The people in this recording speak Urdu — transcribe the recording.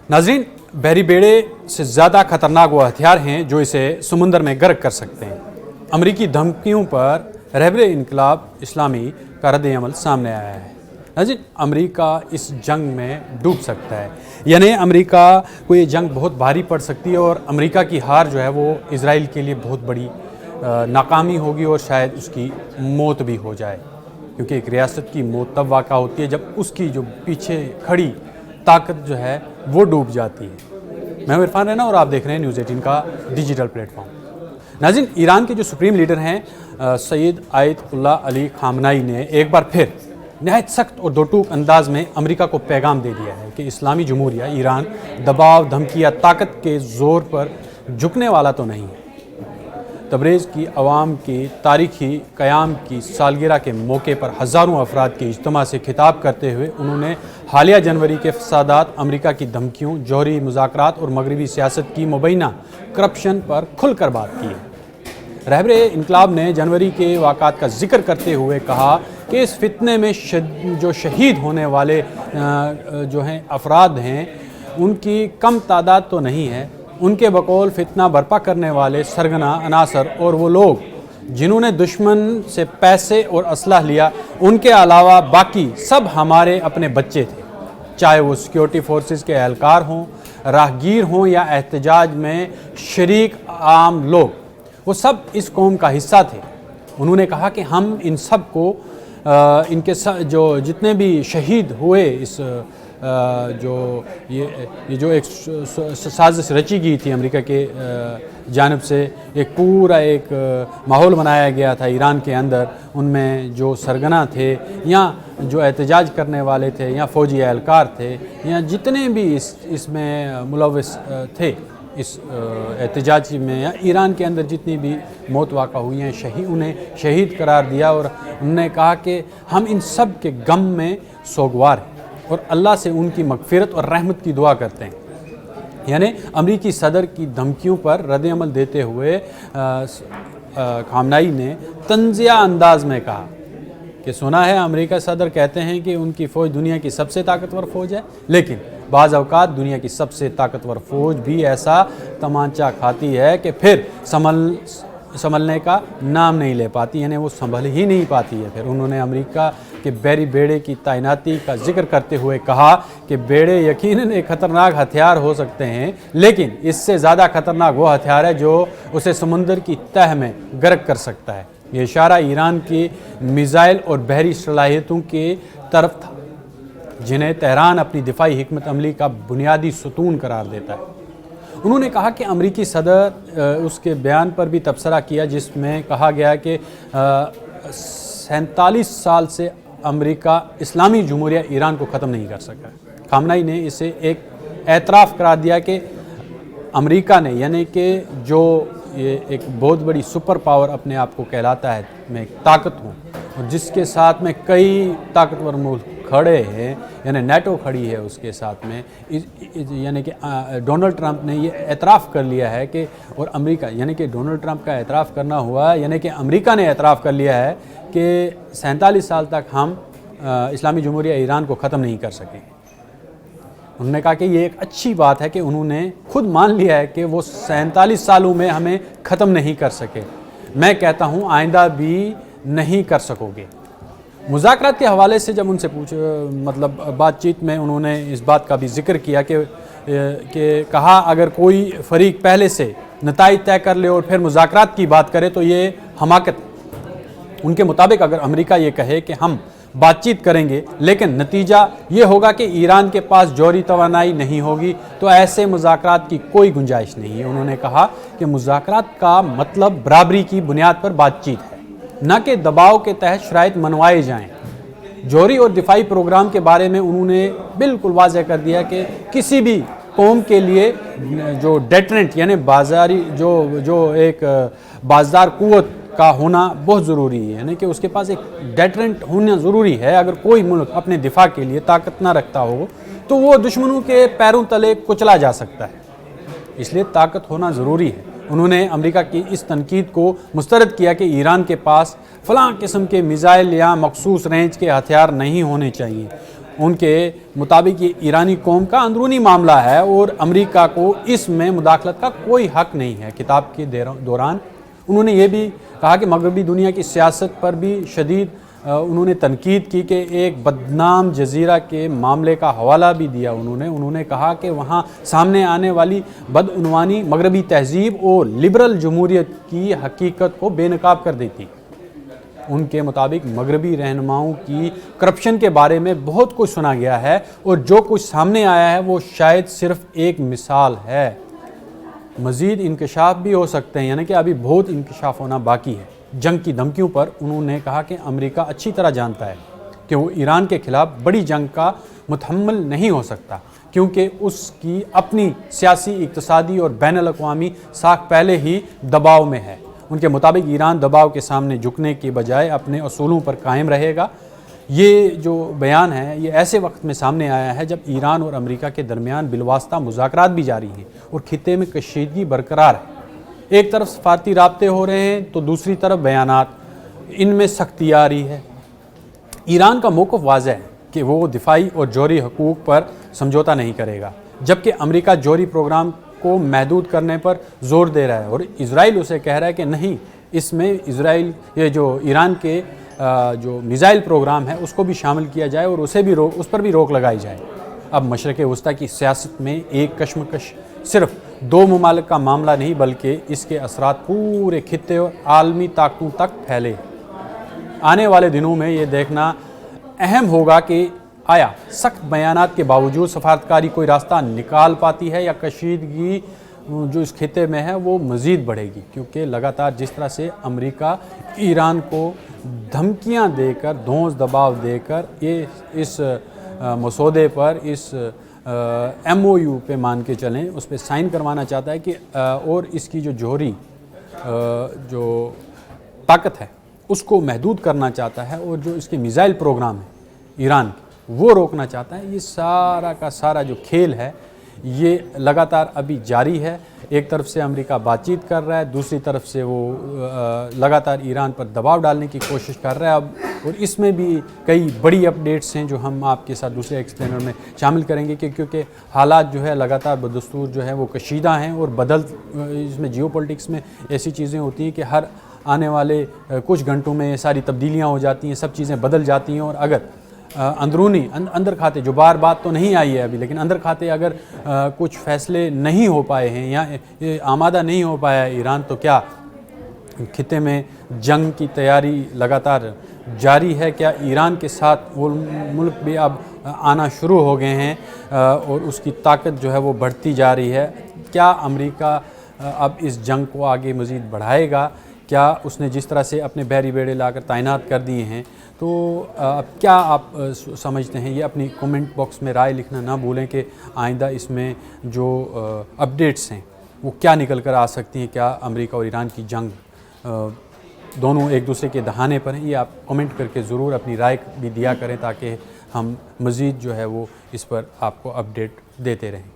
ناظرین، بحری بیڑے سے زیادہ خطرناک وہ ہتھیار ہیں جو اسے سمندر میں غرق کر سکتے ہیں۔ امریکی دھمکیوں پر رہبر انقلاب اسلامی کا رد عمل سامنے آیا ہے۔ ناظرین، امریکہ اس جنگ میں ڈوب سکتا ہے، یعنی امریکہ کو یہ جنگ بہت بھاری پڑ سکتی ہے اور امریکہ کی ہار جو ہے وہ اسرائیل کے لیے بہت بڑی ناکامی ہوگی اور شاید اس کی موت بھی ہو جائے، کیونکہ ایک ریاست کی موت تب واقع ہوتی ہے جب اس کی جو پیچھے کھڑی طاقت جو ہے وہ ڈوب جاتی ہے۔ میں عرفان رینا اور آپ دیکھ رہے ہیں نیوز 18 کا ڈیجیٹل پلیٹ فارم۔ ناظرین، ایران کے جو سپریم لیڈر ہیں سید آیت اللہ علی خامنائی نے ایک بار پھر نہایت سخت اور دو ٹوک انداز میں امریکہ کو پیغام دے دیا ہے کہ اسلامی جمہوریہ ایران دباؤ، دھمکی یا طاقت کے زور پر جھکنے والا تو نہیں ہے۔ تبریز کی عوام کی تاریخی قیام کی سالگرہ کے موقع پر ہزاروں افراد کے اجتماع سے خطاب کرتے ہوئے انہوں نے حالیہ جنوری کے فسادات، امریکہ کی دھمکیوں، جوہری مذاکرات اور مغربی سیاست کی مبینہ کرپشن پر کھل کر بات کی ہے۔ رہبر انقلاب نے جنوری کے واقعات کا ذکر کرتے ہوئے کہا کہ اس فتنے میں جو شہید ہونے والے جو ہیں افراد ہیں ان کی کم تعداد تو نہیں ہے۔ ان کے بقول فتنہ برپا کرنے والے سرگنا عناصر اور وہ لوگ جنہوں نے دشمن سے پیسے اور اسلحہ لیا، ان کے علاوہ باقی سب ہمارے اپنے بچے تھے، چاہے وہ سیکیورٹی فورسز کے اہلکار ہوں، راہگیر ہوں یا احتجاج میں شریک عام لوگ، وہ سب اس قوم کا حصہ تھے۔ انہوں نے کہا کہ ہم ان سب کو ان کے جو جتنے بھی شہید ہوئے اس یہ جو ایک سازش رچی گئی تھی امریکہ کے جانب سے، ایک پورا ایک ماحول بنایا گیا تھا ایران کے اندر، ان میں جو سرگنا تھے یا جو احتجاج کرنے والے تھے یا فوجی اہلکار تھے یا جتنے بھی اس میں ملوث تھے اس احتجاج میں یا ایران کے اندر جتنی بھی موت واقع ہوئی ہیں، انہیں شہید قرار دیا اور انہوں نے کہا کہ ہم ان سب کے غم میں سوگوار ہیں اور اللہ سے ان کی مغفرت اور رحمت کی دعا کرتے ہیں۔ یعنی امریکی صدر کی دھمکیوں پر رد عمل دیتے ہوئے خامنائی نے طنزیہ انداز میں کہا کہ سنا ہے امریکہ صدر کہتے ہیں کہ ان کی فوج دنیا کی سب سے طاقتور فوج ہے، لیکن بعض اوقات دنیا کی سب سے طاقتور فوج بھی ایسا تمانچہ کھاتی ہے کہ پھر سنبھلنے کا نام نہیں لے پاتی، یعنی وہ سنبھل ہی نہیں پاتی ہے۔ پھر انہوں نے امریکہ کے بحری بیڑے کی تعیناتی کا ذکر کرتے ہوئے کہا کہ بیڑے یقیناً ایک خطرناک ہتھیار ہو سکتے ہیں، لیکن اس سے زیادہ خطرناک وہ ہتھیار ہے جو اسے سمندر کی تہہ میں غرق کر سکتا ہے۔ یہ اشارہ ایران کی میزائل اور بحری صلاحیتوں کی طرف تھا، جنہیں تہران اپنی دفاعی حکمت عملی کا بنیادی ستون قرار دیتا ہے۔ انہوں نے کہا کہ امریکی صدر اس کے بیان پر بھی تبصرہ کیا جس میں کہا گیا کہ 47 سال سے امریکہ اسلامی جمہوریہ ایران کو ختم نہیں کر سکا۔ خامنائی نے اسے ایک اعتراف قرار دیا کہ امریکہ نے، یعنی کہ جو یہ ایک بہت بڑی سپر پاور اپنے آپ کو کہلاتا ہے، میں ایک طاقت ہوں اور جس کے ساتھ میں کئی طاقتور ملک کھڑے ہیں، یعنی نیٹو کھڑی ہے اس کے ساتھ میں، یعنی کہ ڈونلڈ ٹرمپ نے یہ اعتراف کر لیا ہے کہ، اور امریکہ، یعنی کہ ڈونلڈ ٹرمپ کا اعتراف کرنا ہوا، یعنی کہ امریکہ نے اعتراف کر لیا ہے کہ 47 سال تک ہم اسلامی جمہوریہ ایران کو ختم نہیں کر سکیں۔ انہوں نے کہا کہ یہ ایک اچھی بات ہے کہ انہوں نے خود مان لیا ہے کہ وہ 47 سالوں میں ہمیں ختم نہیں کر سکے۔ میں کہتا ہوں آئندہ بھی نہیں کر سکو گے۔ مذاکرات کے حوالے سے جب ان سے بات چیت میں انہوں نے اس بات کا بھی ذکر کیا کہ کہا اگر کوئی فریق پہلے سے نتائج طے کر لے اور پھر مذاکرات کی بات کرے تو یہ حماقت ہے۔ ان کے مطابق اگر امریکہ یہ کہے کہ ہم بات چیت کریں گے لیکن نتیجہ یہ ہوگا کہ ایران کے پاس جوہری توانائی نہیں ہوگی تو ایسے مذاکرات کی کوئی گنجائش نہیں ہے۔ انہوں نے کہا کہ مذاکرات کا مطلب برابری کی بنیاد پر بات چیت ہے، نہ کہ دباؤ کے تحت شرائط منوائے جائیں۔ جوہری اور دفاعی پروگرام کے بارے میں انہوں نے بالکل واضح کر دیا کہ کسی بھی قوم کے لیے جو ڈیٹرنٹ، یعنی بازاری جو ایک بازدار قوت کا ہونا بہت ضروری ہے، یعنی کہ اس کے پاس ایک ڈیٹرنٹ ہونا ضروری ہے۔ اگر کوئی ملک اپنے دفاع کے لیے طاقت نہ رکھتا ہو تو وہ دشمنوں کے پیروں تلے کچلا جا سکتا ہے، اس لیے طاقت ہونا ضروری ہے۔ انہوں نے امریکہ کی اس تنقید کو مسترد کیا کہ ایران کے پاس فلاں قسم کے میزائل یا مخصوص رینج کے ہتھیار نہیں ہونے چاہیے۔ ان کے مطابق یہ ایرانی قوم کا اندرونی معاملہ ہے اور امریکہ کو اس میں مداخلت کا کوئی حق نہیں ہے۔ کتاب کے دوران انہوں نے یہ بھی کہا کہ مغربی دنیا کی سیاست پر بھی شدید انہوں نے تنقید کی کہ ایک بدنام جزیرہ کے معاملے کا حوالہ بھی دیا انہوں نے کہا کہ وہاں سامنے آنے والی بدعنوانی مغربی تہذیب اور لبرل جمہوریت کی حقیقت کو بے نقاب کر دیتی۔ ان کے مطابق مغربی رہنماؤں کی کرپشن کے بارے میں بہت کچھ سنا گیا ہے اور جو کچھ سامنے آیا ہے وہ شاید صرف ایک مثال ہے، مزید انکشاف بھی ہو سکتے ہیں، یعنی کہ ابھی بہت انکشاف ہونا باقی ہے۔ جنگ کی دھمکیوں پر انہوں نے کہا کہ امریکہ اچھی طرح جانتا ہے کہ وہ ایران کے خلاف بڑی جنگ کا متحمل نہیں ہو سکتا، کیونکہ اس کی اپنی سیاسی، اقتصادی اور بین الاقوامی ساکھ پہلے ہی دباؤ میں ہے۔ ان کے مطابق ایران دباؤ کے سامنے جھکنے کے بجائے اپنے اصولوں پر قائم رہے گا۔ یہ جو بیان ہے یہ ایسے وقت میں سامنے آیا ہے جب ایران اور امریکہ کے درمیان بالواسطہ مذاکرات بھی جاری ہیں اور خطے میں کشیدگی برقرار ہے۔ ایک طرف سفارتی رابطے ہو رہے ہیں تو دوسری طرف بیانات، ان میں سختی آ رہی ہے۔ ایران کا موقف واضح ہے کہ وہ دفاعی اور جوہری حقوق پر سمجھوتہ نہیں کرے گا، جبکہ امریکہ جوہری پروگرام کو محدود کرنے پر زور دے رہا ہے اور اسرائیل اسے کہہ رہا ہے کہ نہیں، اس میں اسرائیل یہ جو ایران کے جو میزائل پروگرام ہے اس کو بھی شامل کیا جائے اور اس پر بھی روک لگائی جائے۔ اب مشرق وسطیٰ کی سیاست میں ایک کشمکش صرف دو ممالک کا معاملہ نہیں بلکہ اس کے اثرات پورے خطے اور عالمی طاقتوں تک پھیلے۔ آنے والے دنوں میں یہ دیکھنا اہم ہوگا کہ آیا سخت بیانات کے باوجود سفارتکاری کوئی راستہ نکال پاتی ہے یا کشیدگی جو اس خطے میں ہے وہ مزید بڑھے گی، کیونکہ لگاتار جس طرح سے امریکہ ایران کو دھمکیاں دے کر، دھونس دباؤ دے کر اس مسودے پر، اس ایم او یو پہ مان کے چلیں، اس پہ سائن کروانا چاہتا ہے کہ اور اس کی جو جوہری جو طاقت ہے اس کو محدود کرنا چاہتا ہے اور جو اس کے میزائل پروگرام ہے ایران وہ روکنا چاہتا ہے۔ یہ سارا کا سارا جو کھیل ہے یہ لگاتار ابھی جاری ہے۔ ایک طرف سے امریکہ بات چیت کر رہا ہے، دوسری طرف سے وہ لگاتار ایران پر دباؤ ڈالنے کی کوشش کر رہا ہے اب، اور اس میں بھی کئی بڑی اپڈیٹس ہیں جو ہم آپ کے ساتھ دوسرے ایکسپلینر میں شامل کریں گے، کیونکہ حالات جو ہے لگاتار بدستور جو ہے وہ کشیدہ ہیں اور اس میں جیو پولیٹکس میں ایسی چیزیں ہوتی ہیں کہ ہر آنے والے کچھ گھنٹوں میں یہ ساری تبدیلیاں ہو جاتی ہیں، سب چیزیں بدل جاتی ہیں، اور اگر اندرونی اندر کھاتے جو بات تو نہیں آئی ہے ابھی، لیکن اندر کھاتے اگر کچھ فیصلے نہیں ہو پائے ہیں یا آمادہ نہیں ہو پایا ہے ایران، تو کیا خطے میں جنگ کی تیاری لگاتار جاری ہے؟ کیا ایران کے ساتھ وہ ملک بھی اب آنا شروع ہو گئے ہیں اور اس کی طاقت جو ہے وہ بڑھتی جا رہی ہے؟ کیا امریکہ اب اس جنگ کو آگے مزید بڑھائے گا؟ کیا اس نے جس طرح سے اپنے بحری بیڑے لا کر تعینات کر دیے ہیں، تو کیا آپ سمجھتے ہیں؟ یہ اپنی کومنٹ باکس میں رائے لکھنا نہ بھولیں کہ آئندہ اس میں جو اپڈیٹس ہیں وہ کیا نکل کر آ سکتی ہیں۔ کیا امریکہ اور ایران کی جنگ دونوں ایک دوسرے کے دہانے پر ہیں؟ یہ آپ کمنٹ کر کے ضرور اپنی رائے بھی دیا کریں تاکہ ہم مزید جو ہے وہ اس پر آپ کو اپڈیٹ دیتے رہیں۔